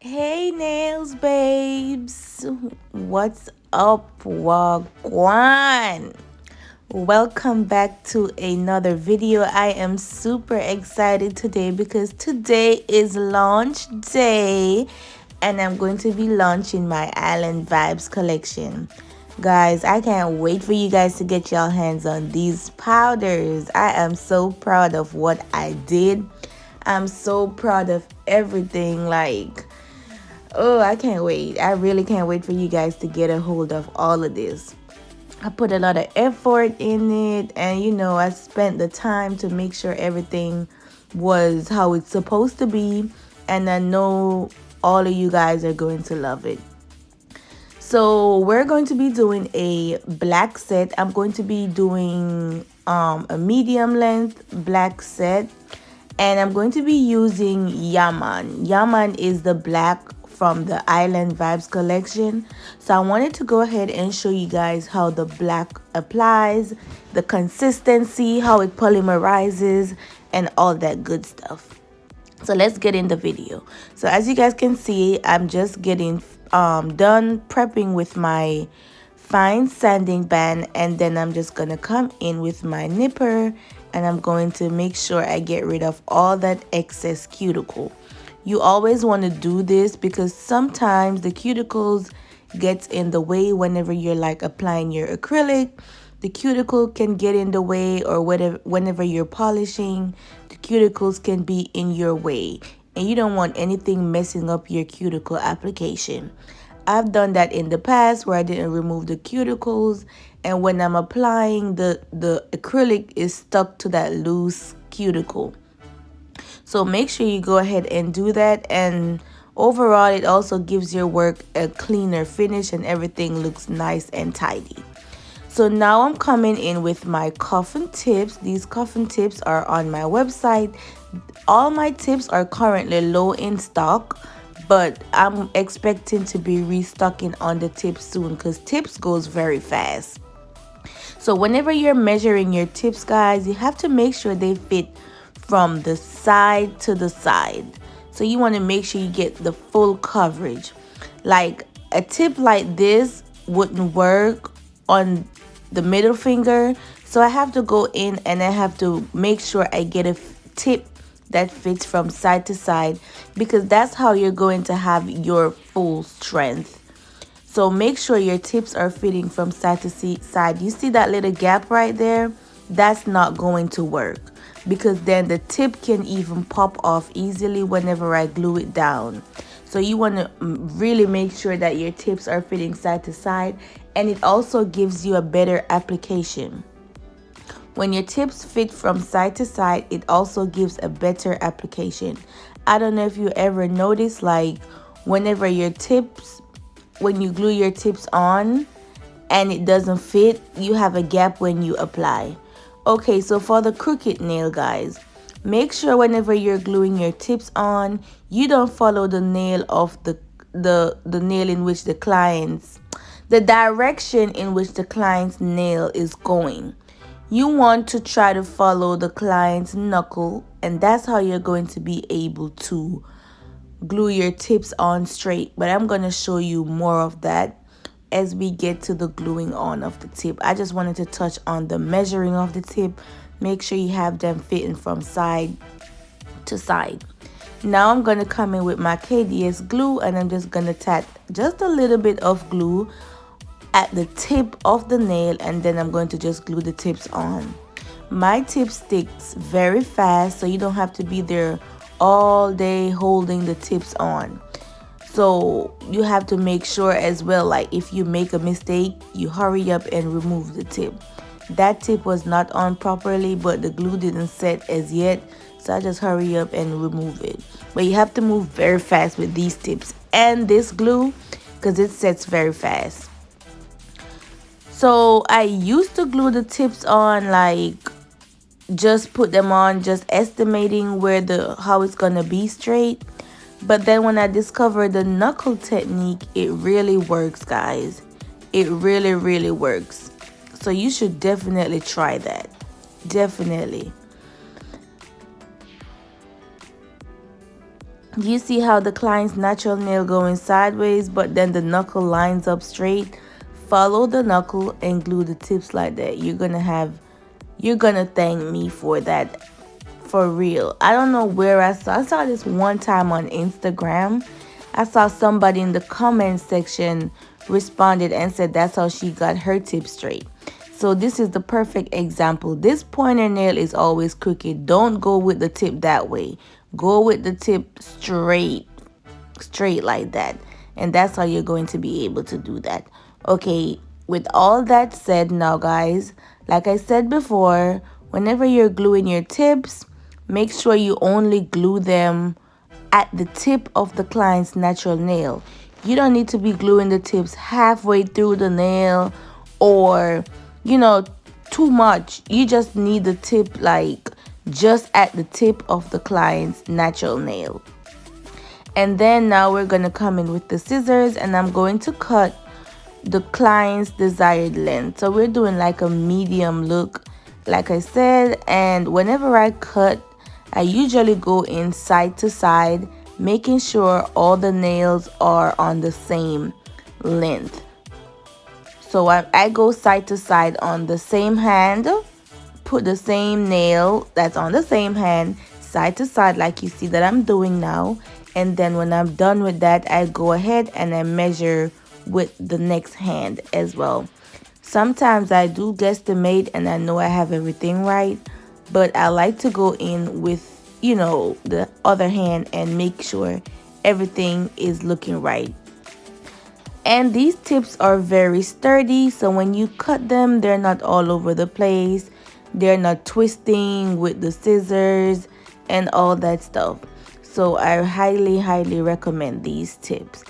Hey nails babes, what's up, wagwan? Welcome back to another video. I am super excited today because today is launch day and I'm going to be launching my Island Vibes collection. Guys, I can't wait for you guys to get your hands on these powders. I am so proud of what I did. I'm so proud of everything. Oh, I can't wait. I really can't wait for you guys to get a hold of all of this. I put a lot of effort in it, and I spent the time to make sure everything was how it's supposed to be, and I know all of you guys are going to love it. So we're going to be doing a black set. I'm going to be doing a medium length black set, and I'm going to be using YahMon. YahMon is the black from the Island Vibes collection. So I wanted to go ahead and show you guys how the black applies, the consistency, how it polymerizes, and all that good stuff. So let's get in the video. So as you guys can see, I'm just getting done prepping with my fine sanding band, and then I'm just gonna come in with my nipper and I'm going to make sure I get rid of all that excess cuticle. You always want to do this because sometimes the cuticles gets in the way whenever you're like applying your acrylic. The cuticle can get in the way, or whenever you're polishing, the cuticles can be in your way, and you don't want anything messing up your cuticle application. I've done that in the past where I didn't remove the cuticles, and when I'm applying, the acrylic is stuck to that loose cuticle. So make sure you go ahead and do that, and overall it also gives your work a cleaner finish and everything looks nice and tidy. So now I'm coming in with my Coffin tips. These Coffin tips are on my website. All my tips are currently low in stock, but I'm expecting to be restocking on the tips soon because tips goes very fast. So whenever you're measuring your tips, guys, you have to make sure they fit from the side to the side. So you want to make sure you get the full coverage. Like a tip like this wouldn't work on the middle finger, so I have to go in and I have to make sure I get a tip that fits from side to side, because that's how you're going to have your full strength. So make sure your tips are fitting from side to side. You see that little gap right there? That's not going to work, because then the tip can even pop off easily whenever I glue it down. So you want to really make sure that your tips are fitting side to side, and it also gives you a better application. When your tips fit from side to side, it also gives a better application. I don't know if you ever notice, like whenever your tips, when you glue your tips on and it doesn't fit, you have a gap when you apply. Okay, so for the crooked nail, guys, make sure whenever you're gluing your tips on, you don't follow the nail of the nail in which the direction in which the client's nail is going. You want to try to follow the client's knuckle, and that's how you're going to be able to glue your tips on straight. But I'm going to show you more of that as we get to the gluing on of the tip. I just wanted to touch on the measuring of the tip. Make sure you have them fitting from side to side. Now I'm going to come in with my KDS glue, and I'm just going to tap just a little bit of glue at the tip of the nail, and then I'm going to just glue the tips on. My tip sticks very fast, so you don't have to be there all day holding the tips on. So you have to make sure as well, like if you make a mistake, you hurry up and remove the tip. That tip was not on properly, but the glue didn't set as yet, so I just hurry up and remove it. But you have to move very fast with these tips and this glue because it sets very fast. So I used to glue the tips on, like just put them on, just estimating how it's gonna be straight. But then when I discovered the knuckle technique, it really works, guys. It really works. So you should definitely try that. Definitely. You see how the client's natural nail going sideways, but then the knuckle lines up straight? Follow the knuckle and glue the tips like that. You're gonna thank me for that, for real. I don't know where I saw this one time on Instagram. I saw somebody in the comment section responded and said that's how she got her tip straight. So this is the perfect example. This pointer nail is always crooked. Don't go with the tip that way. Go with the tip straight like that. And that's how you're going to be able to do that. Okay, with all that said now, guys, like I said before, whenever you're gluing your tips, make sure you only glue them at the tip of the client's natural nail. You don't need to be gluing the tips halfway through the nail or, you know, too much. You just need the tip like just at the tip of the client's natural nail. And then now we're going to come in with the scissors and I'm going to cut the client's desired length. So we're doing like a medium look, like I said, and whenever I cut, I usually go in side to side, making sure all the nails are on the same length. So I go side to side on the same hand, put the same nail that's on the same hand side to side like you see that I'm doing now. And then when I'm done with that, I go ahead and I measure with the next hand as well. Sometimes I do guesstimate and I know I have everything right, but I like to go in with, you know, the other hand and make sure everything is looking right. And these tips are very sturdy, so when you cut them, they're not all over the place. They're not twisting with the scissors and all that stuff. So I highly recommend these tips.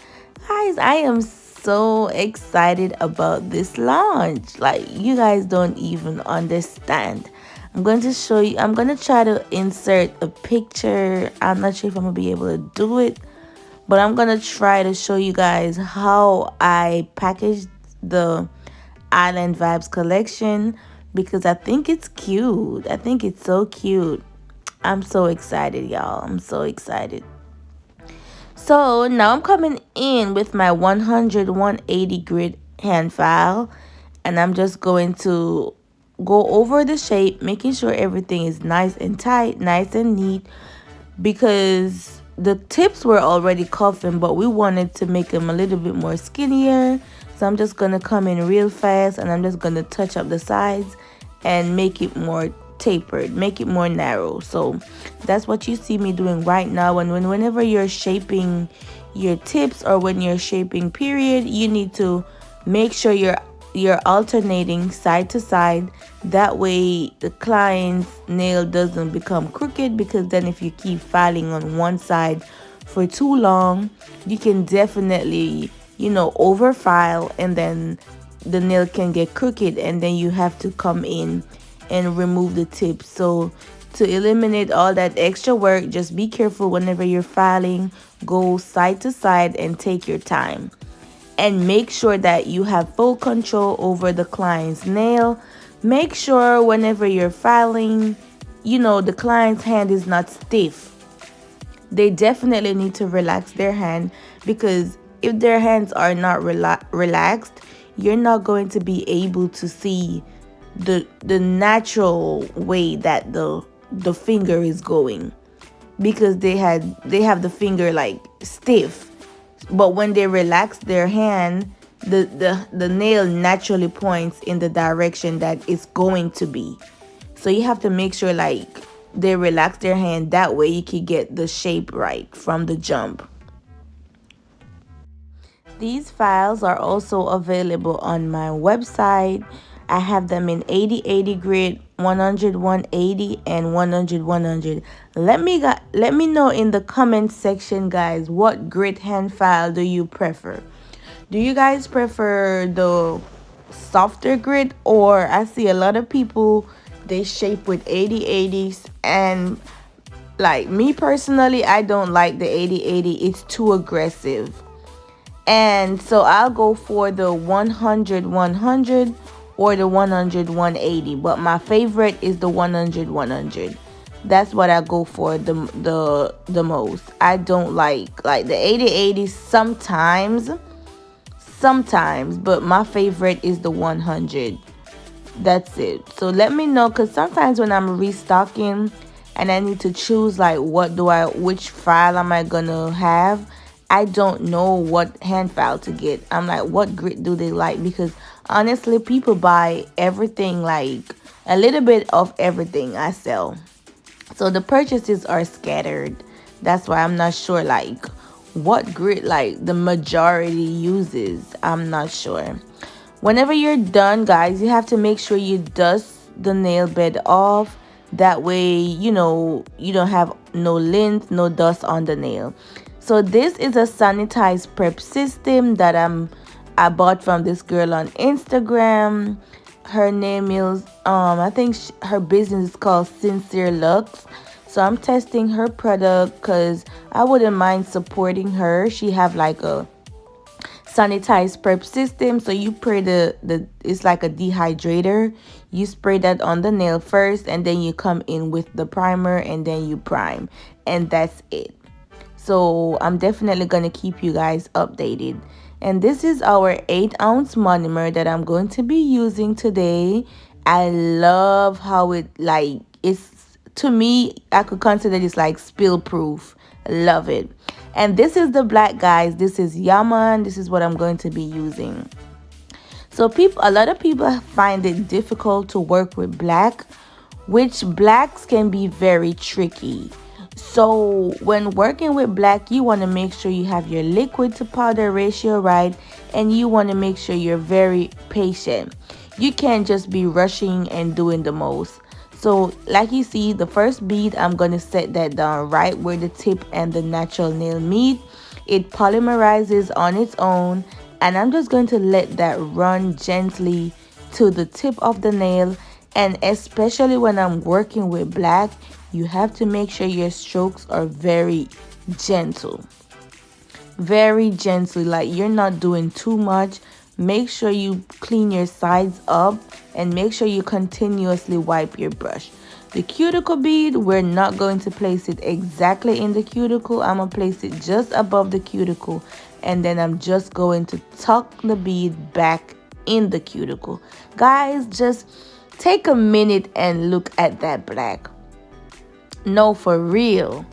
Guys, I am so excited about this launch. Like, you guys don't even understand. I'm going to show you. I'm going to try to insert a picture. I'm not sure if I'm going to be able to do it, but I'm going to try to show you guys how I packaged the Island Vibes collection because I think it's cute. I think it's so cute. I'm so excited, y'all. I'm so excited. So now I'm coming in with my 100/180 grit hand file, and I'm just going to go over the shape, making sure everything is nice and tight, nice and neat, because the tips were already Coffin, but we wanted to make them a little bit more skinnier. So I'm just going to come in real fast and I'm just going to touch up the sides and make it more tapered, make it more narrow. So that's what you see me doing right now. And whenever you're shaping your tips or when you're shaping period, you need to make sure you're alternating side to side. That way the client's nail doesn't become crooked, because then if you keep filing on one side for too long, you can definitely, you know, over file and then the nail can get crooked and then you have to come in and remove the tip. So to eliminate all that extra work, just be careful whenever you're filing. Go side to side and take your time. And make sure that you have full control over the client's nail. Make sure whenever you're filing, you know, the client's hand is not stiff. They definitely need to relax their hand, because if their hands are not relaxed, you're not going to be able to see the natural way that the finger is going, because they have the finger like stiff. But when they relax their hand, the nail naturally points in the direction that it's going to be. So you have to make sure like they relax their hand. That way you can get the shape right from the jump. These files are also available on my website. I have them in 80/80 grit, 100/180, and 100/100. Let me know in the comment section, guys, what grit hand file do you prefer? Do you guys prefer the softer grit, or I see a lot of people, they shape with 80/80s, and like me personally, I don't like the 80/80. It's too aggressive. And so I'll go for the 100/100 or the 100/180, but my favorite is the 100/100. That's what I go for the most. I don't like the 80/80 sometimes, but my favorite is the 100. That's it. So let me know, because sometimes when I'm restocking and I need to choose like which file am I gonna have, I don't know what hand file to get. I'm like, what grit do they like? Because honestly, people buy everything, like a little bit of everything I sell. So the purchases are scattered. That's why I'm not sure like what grit like the majority uses. I'm not sure. Whenever you're done, guys, you have to make sure you dust the nail bed off. That way, you don't have no lint, no dust on the nail. So this is a Sanitize Prep system that I bought from this girl on Instagram. Her name is I think her business is called Sincere Lux. So I'm testing her product because I wouldn't mind supporting her. She have like a Sanitize Prep system. So you spray the it's like a dehydrator. You spray that on the nail first, and then you come in with the primer, and then you prime, and that's it. So I'm definitely gonna keep you guys updated. And this is our 8-ounce monomer that I'm going to be using today. I love how it's, to me, I could consider this like spill proof. Love it. And this is the black, guys. This is YahMon. This is what I'm going to be using. So a lot of people find it difficult to work with black, which blacks can be very tricky. So when working with black, you want to make sure you have your liquid to powder ratio right, and you want to make sure you're very patient. You can't just be rushing and doing the most. So like you see, the first bead, I'm going to set that down right where the tip and the natural nail meet. It polymerizes on its own, and I'm just going to let that run gently to the tip of the nail. And especially when I'm working with black, you have to make sure your strokes are very gentle. Very gently, like you're not doing too much. Make sure you clean your sides up, and make sure you continuously wipe your brush. The cuticle bead, we're not going to place it exactly in the cuticle. I'm going to place it just above the cuticle, and then I'm just going to tuck the bead back in the cuticle. Guys, just take a minute and look at that black. No, for real.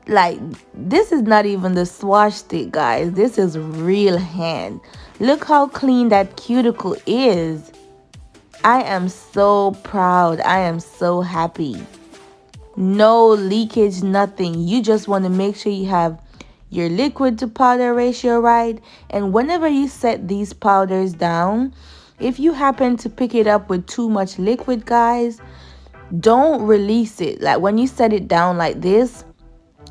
Like, this is not even the swatch stick, guys. This is real hand. Look how clean that cuticle is. I am so proud. I am so happy. No leakage, nothing. You just want to make sure you have your liquid to powder ratio right. And whenever you set these powders down, if you happen to pick it up with too much liquid, guys, don't release it. Like when you set it down like this,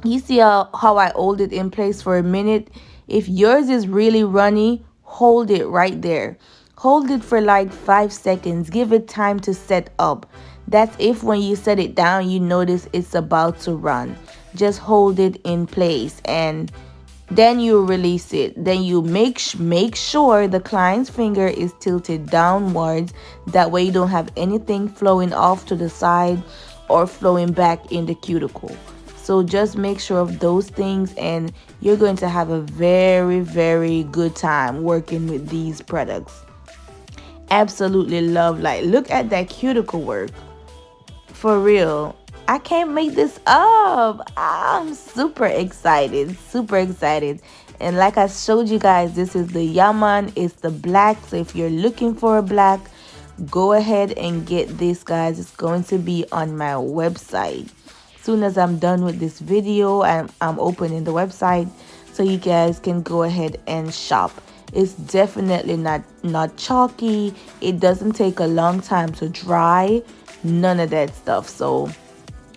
you see how I hold it in place for a minute. If yours is really runny, hold it right there. Hold it for like 5 seconds. Give it time to set up. That's if when you set it down, you notice it's about to run. Just hold it in place, and then you release it. Then you make sure the client's finger is tilted downwards. That way you don't have anything flowing off to the side or flowing back in the cuticle. So just make sure of those things, and you're going to have a very, very good time working with these products. Absolutely love. Like, look at that cuticle work. For real. I can't make this up. I'm super excited. Super excited. And like I showed you guys, this is the YahMon. It's the black. So if you're looking for a black, go ahead and get this, guys. It's going to be on my website. Soon as I'm done with this video, I'm opening the website so you guys can go ahead and shop. It's definitely not chalky. It doesn't take a long time to dry. None of that stuff. So,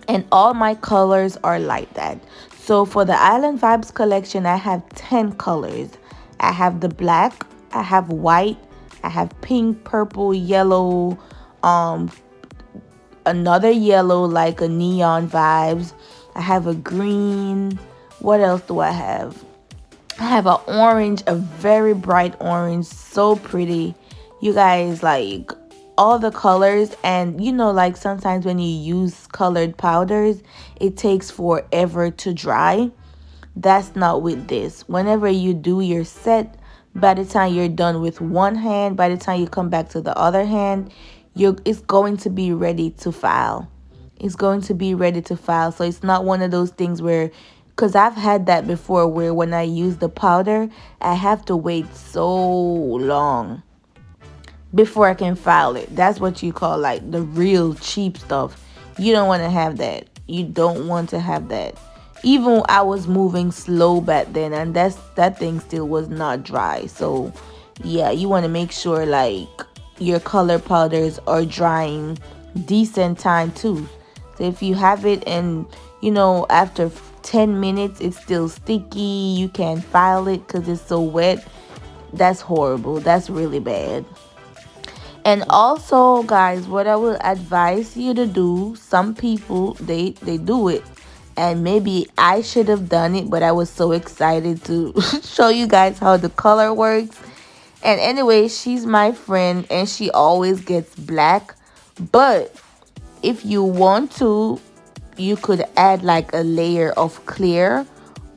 and all my colors are like that. So for the Island Vibes collection, I have 10 colors. I have the black, I have white, I have pink, purple, yellow, another yellow like a neon vibes. I have a green. What else do I have? I have an orange, a very bright orange, so pretty. You guys, like, all the colors, and you know, like sometimes when you use colored powders, it takes forever to dry. That's not with this. Whenever you do your set, by the time you're done with one hand, by the time you come back to the other hand, it's going to be ready to file. It's going to be ready to file. So it's not one of those things where, because I've had that before, where when I use the powder, I have to wait so long before I can file it. That's what you call like the real cheap stuff. You don't want to have that. You don't want to have that. Even I was moving slow back then, and that thing still was not dry. So yeah, you want to make sure like your color powders are drying decent time too. So if you have it and you know after 10 minutes it's still sticky, you can't file it because it's so wet, that's horrible. That's really bad. And also guys, what I will advise you to do, some people they do it, and maybe I should have done it, but I was so excited to show you guys how the color works. And anyway, she's my friend and she always gets black, but if you want to, you could add like a layer of clear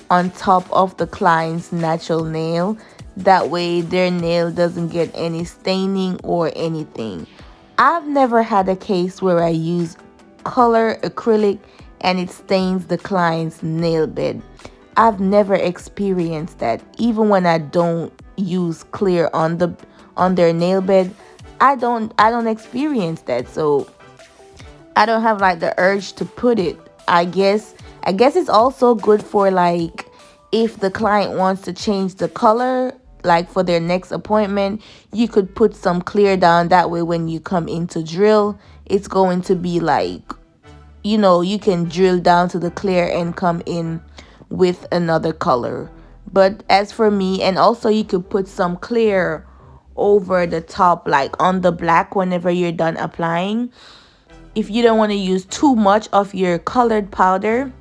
on top of the client's natural nail. That way their nail doesn't get any staining or anything. I've never had a case where I use color acrylic and it stains the client's nail bed. I've never experienced that. Even when I don't use clear on their nail bed, I don't experience that. So I don't have like the urge to put it. I guess it's also good for like if the client wants to change the color, like for their next appointment, you could put some clear down. That way when you come in to drill, it's going to be like, you know, you can drill down to the clear and come in with another color. But as for me, and also you could put some clear over the top, like on the black whenever you're done applying. If you don't want to use too much of your colored powder,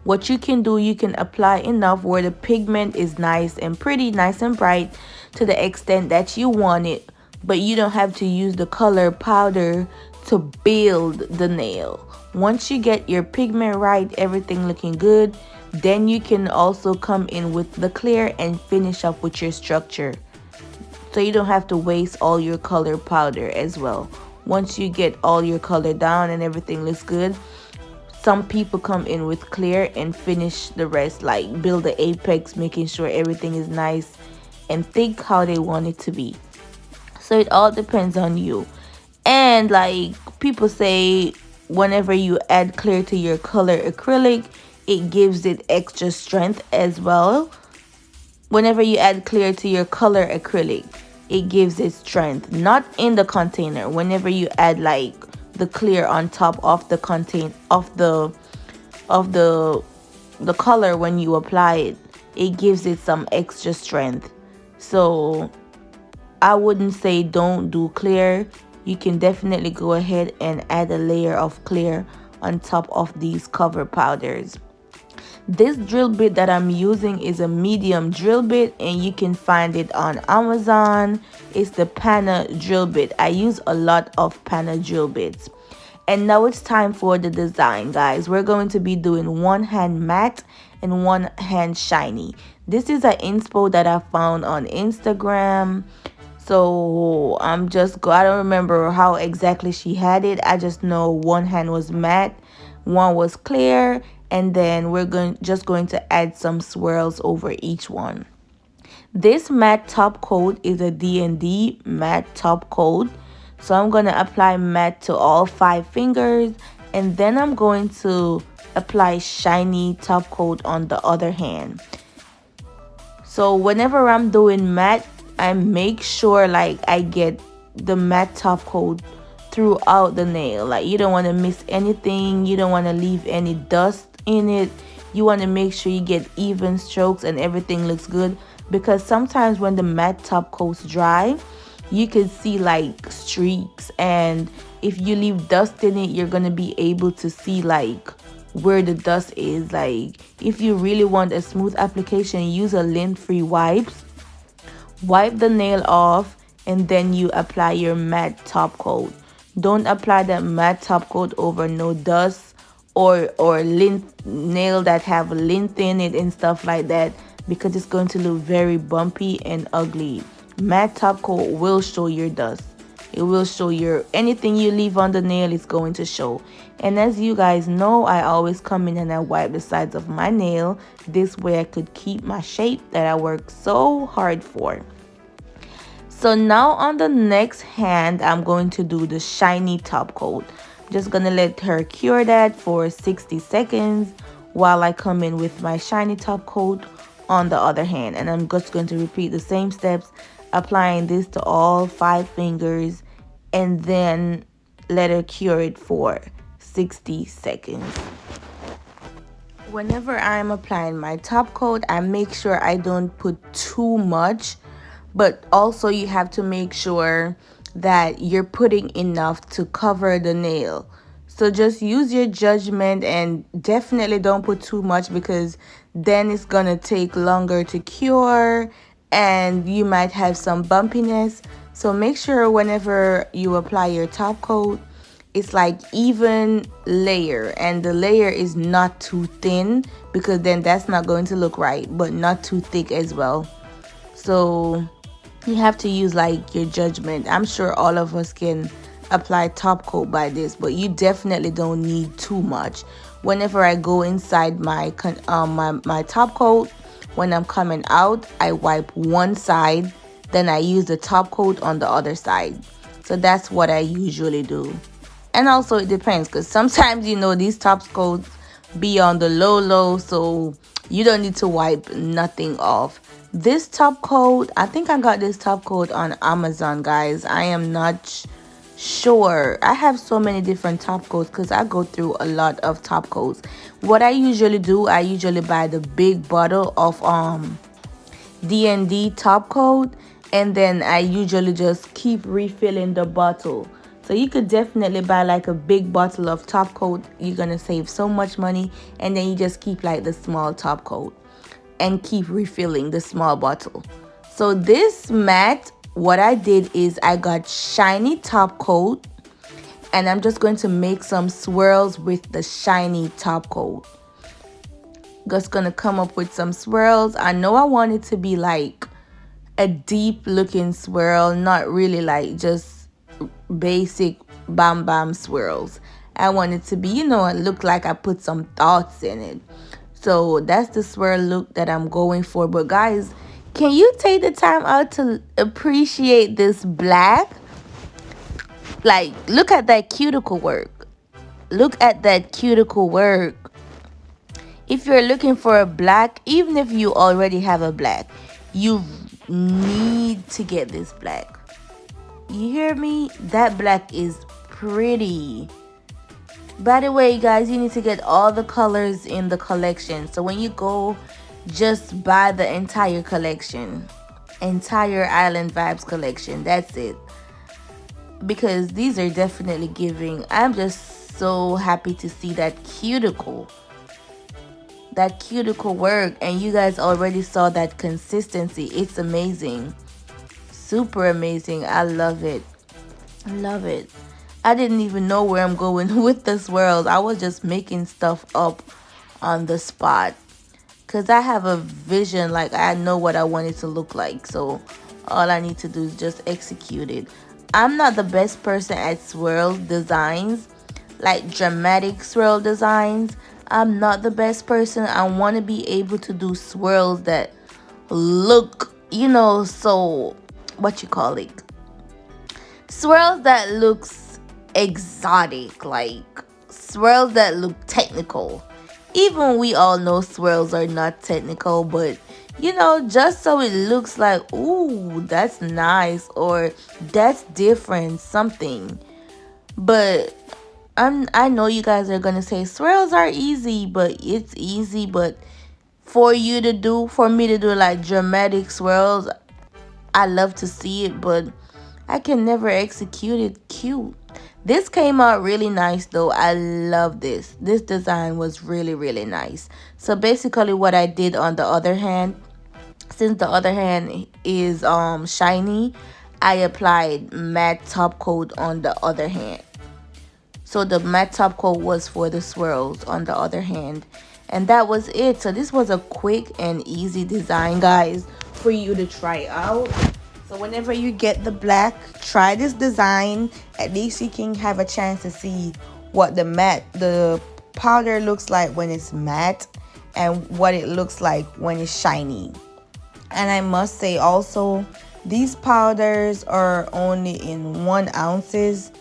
what you can do, you can apply enough where the pigment is nice and pretty, nice and bright to the extent that you want it, but you don't have to use the color powder to build the nail. Once you get your pigment right, everything looking good, then you can also come in with the clear and finish up with your structure. So you don't have to waste all your color powder as well. Once you get all your color down and everything looks good, some people come in with clear and finish the rest, like build the apex, making sure everything is nice and thick how they want it to be. So it all depends on you. And like people say, whenever you add clear to your color acrylic, it gives it extra strength as well. Whenever you add clear to your color acrylic, it gives it strength. Not in the container. Whenever you add like the clear on top of the contain of the color, when you apply it, it gives it some extra strength. So I wouldn't say don't do clear. You can definitely go ahead and add a layer of clear on top of these cover powders. This drill bit that I'm using is a medium drill bit, and you can find it on Amazon. It's the Pana drill bit. I use a lot of Pana drill bits. And now it's time for the design, guys. We're going to be doing one hand matte and one hand shiny. This is an inspo that I found on Instagram. So I don't remember how exactly she had it. I just know one hand was matte, one was clear, and then we're just going to add some swirls over each one. This matte top coat is a D&D matte top coat. So I'm going to apply matte to all 5 fingers, and then I'm going to apply shiny top coat on the other hand. So whenever I'm doing matte, I make sure like I get the matte top coat throughout the nail. Like you don't want to miss anything. You don't want to leave any dust in it. You want to make sure you get even strokes and everything looks good, because sometimes when the matte top coats dry, you can see like streaks, and if you leave dust in it, you're going to be able to see like where the dust is. Like if you really want a smooth application, use a lint-free wipes. Wipe the nail off and then you apply your matte top coat. Don't apply that matte top coat over no dust or lint nail that have lint in it and stuff like that, because it's going to look very bumpy and ugly. Matte top coat will show your dust. It will show your anything you leave on the nail is going to show. And as you guys know, I always come in and I wipe the sides of my nail. This way I could keep my shape that I worked so hard for. So now on the next hand, I'm going to do the shiny top coat. Just gonna let her cure that for 60 seconds while I come in with my shiny top coat on the other hand. And I'm just going to repeat the same steps, applying this to all 5 fingers, and then let her cure it for 60 seconds. Whenever I'm applying my top coat, I make sure I don't put too much, but also you have to make sure that you're putting enough to cover the nail. So just use your judgment and definitely don't put too much, because then it's gonna take longer to cure and you might have some bumpiness. So make sure whenever you apply your top coat, it's like even layer, and the layer is not too thin, because then that's not going to look right, but not too thick as well. So you have to use like your judgment. I'm sure all of us can apply top coat by this, but you definitely don't need too much. Whenever I go inside my my top coat, when I'm coming out, I wipe one side, then I use the top coat on the other side. So that's what I usually do. And also it depends, because sometimes, you know, these top coats be on the low, so you don't need to wipe nothing off. This top coat, I think I got this top coat on Amazon, guys. I am not sure. I have so many different top coats because I go through a lot of top coats. What I usually do, I usually buy the big bottle of D&D top coat, and then I usually just keep refilling the bottle. So you could definitely buy like a big bottle of top coat. You're gonna save so much money, and then you just keep like the small top coat and keep refilling the small bottle. So this matte, what I did is I got shiny top coat, and I'm just going to make some swirls with the shiny top coat. Just gonna come up with some swirls. I know I want it to be like a deep looking swirl, not really like just basic bam bam swirls. I want it to be, you know, it look like I put some thoughts in it. So that's the swirl look that I'm going for. But guys, can you take the time out to appreciate this black? Like, look at that cuticle work. Look at that cuticle work. If you're looking for a black, even if you already have a black, you need to get this black. You hear me? That black is pretty. By the way, guys, you need to get all the colors in the collection. So when you go, just buy the entire collection. Entire Island Vibes collection. That's it. Because these are definitely giving. I'm just so happy to see that cuticle. That cuticle work. And you guys already saw that consistency. It's amazing. Super amazing. I love it. I love it. I didn't even know where I'm going with the swirls. I was just making stuff up on the spot, because I have a vision. Like, I know what I want it to look like, so all I need to do is just execute it. I'm not the best person at swirl designs, like dramatic swirl designs. I'm not the best person. I want to be able to do swirls that look, you know, so what you call it, swirls that looks exotic, like swirls that look technical. Even we all know swirls are not technical, but you know, just so it looks like, ooh, that's nice, or that's different, something. But I know you guys are gonna say swirls are easy, but it's easy. But for me to do like dramatic swirls, I love to see it, but I can never execute it cute. This came out really nice though. I love this. This design was really, really nice. So basically what I did on the other hand, since the other hand is shiny, I applied matte top coat on the other hand. So the matte top coat was for the swirls on the other hand. And that was it. So this was a quick and easy design, guys, for you to try out. So whenever you get the black, try this design. At least you can have a chance to see what the powder looks like when it's matte and what it looks like when it's shiny. And I must say also, these powders are only in 1 ounces.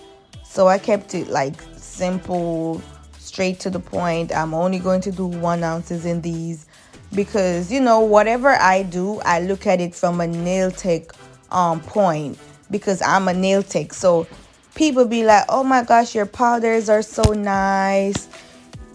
So I kept it like simple, straight to the point. I'm only going to do 1 ounces in these because, you know, whatever I do, I look at it from a nail tech point, because I'm a nail tech. So people be like, oh my gosh, your powders are so nice,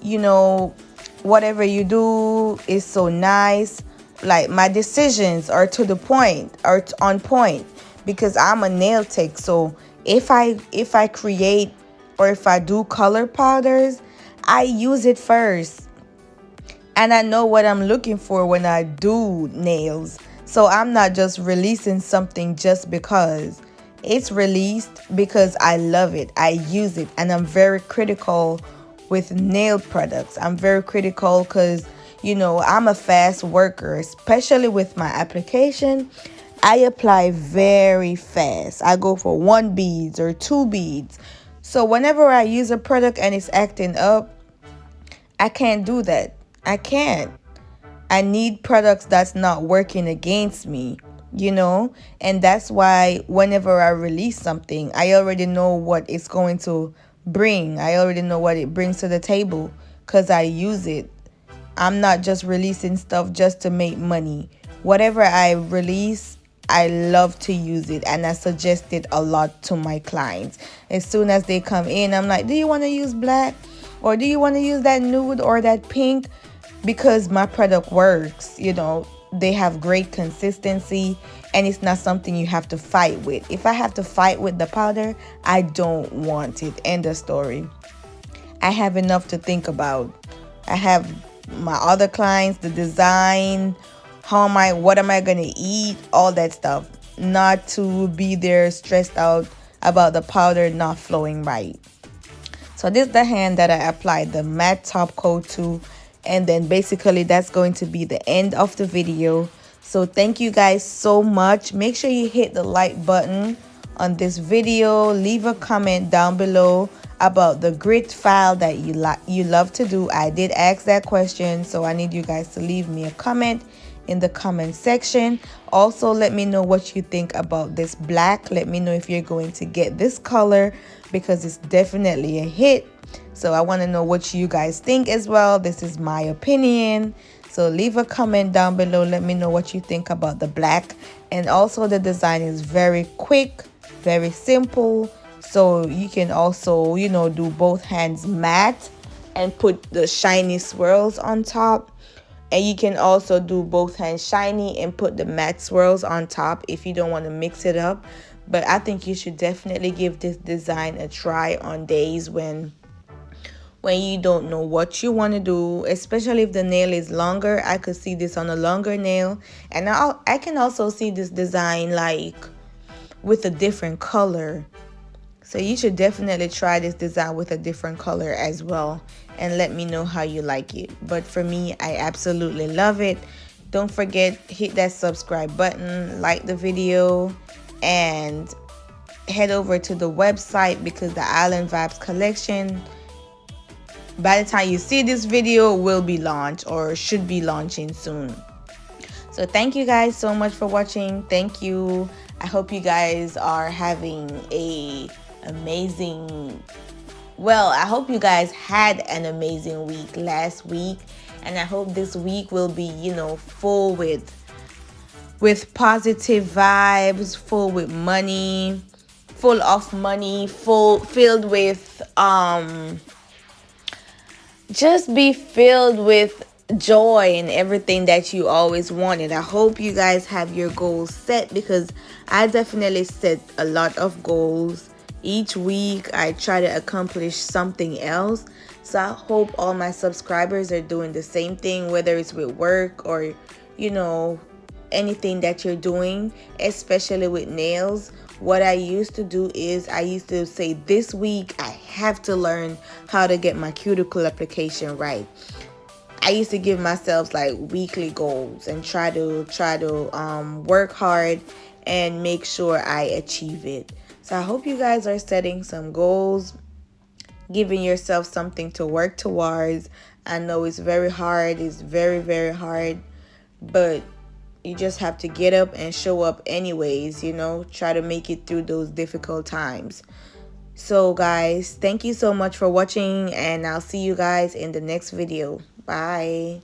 you know, whatever you do is so nice. Like, my decisions are to the point, are on point, because I'm a nail tech. So if I create or if I do color powders, I use it first, and I know what I'm looking for when I do nails. So I'm not just releasing something just because. It's released because I love it, I use it, and I'm very critical with nail products. I'm very critical because, you know, I'm a fast worker, especially with my application. I apply very fast. I go for 1 beads or 2 beads. So whenever I use a product and it's acting up, I can't do that. I can't. I need products that's not working against me, you know? And that's why whenever I release something, I already know what it's going to bring. I already know what it brings to the table because I use it. I'm not just releasing stuff just to make money. Whatever I release, I love to use it, and I suggest it a lot to my clients. As soon as they come in, I'm like, do you want to use black? Or do you want to use that nude or that pink? Because my product works, you know, they have great consistency, and it's not something you have to fight with. If I have to fight with the powder, I don't want it. End of story. I have enough to think about. I have my other clients, the design, what am I going to eat, all that stuff. Not to be there stressed out about the powder not flowing right. So this is the hand that I applied the matte top coat to. And then basically that's going to be the end of the video. So thank you guys so much. Make sure you hit the like button on this video. Leave a comment down below about the grit file that you love to do. I did ask that question, so I need you guys to leave me a comment in the comment section. Also, let me know what you think about this black. Let me know if you're going to get this color, because it's definitely a hit. So I want to know what you guys think as well. This is my opinion. So leave a comment down below. Let me know what you think about the black. And also, the design is very quick, very simple. So you can also, you know, do both hands matte and put the shiny swirls on top. And you can also do both hands shiny and put the matte swirls on top if you don't want to mix it up. But I think you should definitely give this design a try on days when you don't know what you want to do, especially if the nail is longer. I could see this on a longer nail, and I can also see this design like with a different color. So you should definitely try this design with a different color as well, and let me know how you like it. But for me, I absolutely love it. Don't forget, hit that subscribe button, like the video, and head over to the website, because the Island Vibes collection, by the time you see this video, will be launched or should be launching soon. So thank you guys so much for watching. Thank you. I hope you guys are having a amazing, well, I hope you guys had an amazing week last week, and I hope this week will be, you know, full with positive vibes, full with money, full of money, filled with just be filled with joy and everything that you always wanted. I hope you guys have your goals set, because I definitely set a lot of goals. Each week I try to accomplish something else. So I hope all my subscribers are doing the same thing, whether it's with work or, you know, anything that you're doing, especially with nails. What I used to do is I used to say, this week I have to learn how to get my cuticle application right. I used to give myself like weekly goals and try to work hard and make sure I achieve it. So I hope you guys are setting some goals, giving yourself something to work towards. I know it's very hard. It's very, very hard, but you just have to get up and show up anyways, try to make it through those difficult times. So guys, thank you so much for watching, and I'll see you guys in the next video. Bye.